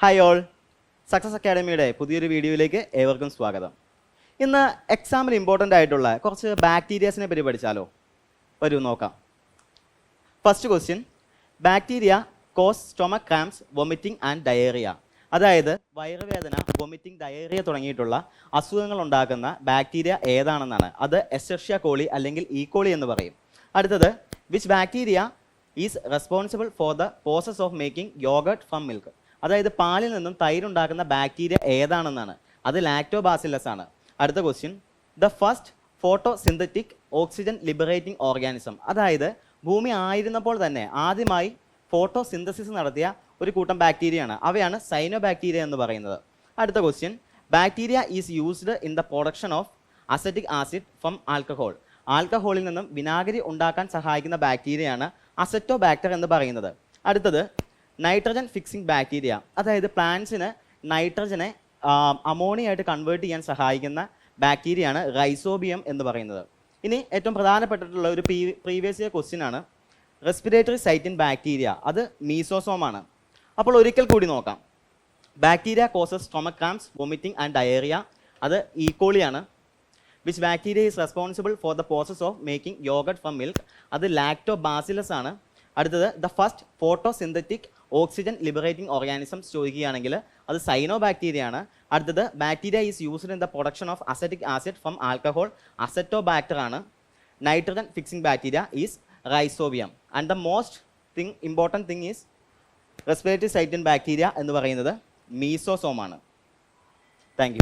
Hi all, success അക്കാഡമിയുടെ പുതിയൊരു വീഡിയോയിലേക്ക് ഏവർക്കും സ്വാഗതം. ഇന്ന് എക്സാമിന് ഇമ്പോർട്ടൻ്റ് ആയിട്ടുള്ള കുറച്ച് ബാക്ടീരിയാസിനെ പറ്റി പഠിച്ചാലോ? വരൂ നോക്കാം. First question, bacteria cause stomach cramps, vomiting and diarrhoea. അതായത് വയറുവേദന, വൊമിറ്റിംഗ്, ഡയേറിയ തുടങ്ങിയിട്ടുള്ള അസുഖങ്ങൾ ഉണ്ടാക്കുന്ന ബാക്ടീരിയ ഏതാണെന്നാണ്. അത് എസ്ചെറിഷ്യ കോളി അല്ലെങ്കിൽ ഈക്കോളി എന്ന് പറയും. അടുത്തത്, which bacteria is responsible for the process of making yogurt from milk. അതായത് പാലിൽ നിന്നും തൈരുണ്ടാക്കുന്ന ബാക്ടീരിയ ഏതാണെന്നാണ്. അത് ലാക്ടോബാസിലസ് ആണ്. അടുത്ത question, the first photosynthetic oxygen liberating organism. അതായത് ഭൂമി ആയിരുന്നപ്പോൾ തന്നെ ആദ്യമായി ഫോട്ടോസിന്തസിസ് നടത്തിയ ഒരു കൂട്ടം ബാക്ടീരിയയാണ്. അവയാണ് സൈനോബാക്ടീരിയ എന്ന് പറയുന്നത്. അടുത്ത question, bacteria is used in the production of acetic acid from alcohol. ആൽക്കഹോളിൽ നിന്നും വിനാഗിരി ഉണ്ടാക്കാൻ സഹായിക്കുന്ന ബാക്ടീരിയയാണ് അസറ്റോബാക്ടർ എന്ന് പറയുന്നത്. അടുത്തത്, നൈട്രജൻ ഫിക്സിംഗ് ബാക്ടീരിയ. അതായത് പ്ലാന്റ്സിന് നൈട്രജനെ അമോണിയായിട്ട് കൺവേർട്ട് ചെയ്യാൻ സഹായിക്കുന്ന ബാക്ടീരിയയാണ് റൈസോബിയം എന്ന് പറയുന്നത്. ഇനി ഏറ്റവും പ്രധാനപ്പെട്ടിട്ടുള്ള ഒരു പ്രീവിയസ് ഇയർ ക്വസ്റ്റ്യൻ ആണ്, റെസ്പിറേറ്ററി സൈറ്റ് ഇൻ ബാക്ടീരിയ. അത് മീസോസോമാണ്. അപ്പോൾ ഒരിക്കൽ കൂടി നോക്കാം. Bacteria causes stomach cramps, vomiting and diarrhoea. അത് ഈക്കോളിയാണ്. Which bacteria is responsible for the process of making yogurt from milk. അത് ലാക്ടോബാസിലസ് ആണ്. അടുത്തത്, the first photosynthetic oxygen liberating organisms ചോദിക്കുകയാണെങ്കിൽ അത് സൈനോബാക്ടീരിയ ആണ്. അടുത്തത്, bacteria is used in the production of acetic acid from alcohol. Acetobacter ആണ്. Nitrogen fixing bacteria is rhizobium. And the most important thing is respiratory site in bacteria എന്ന് പറയുന്നത് mesosome ആണ്. Thank U.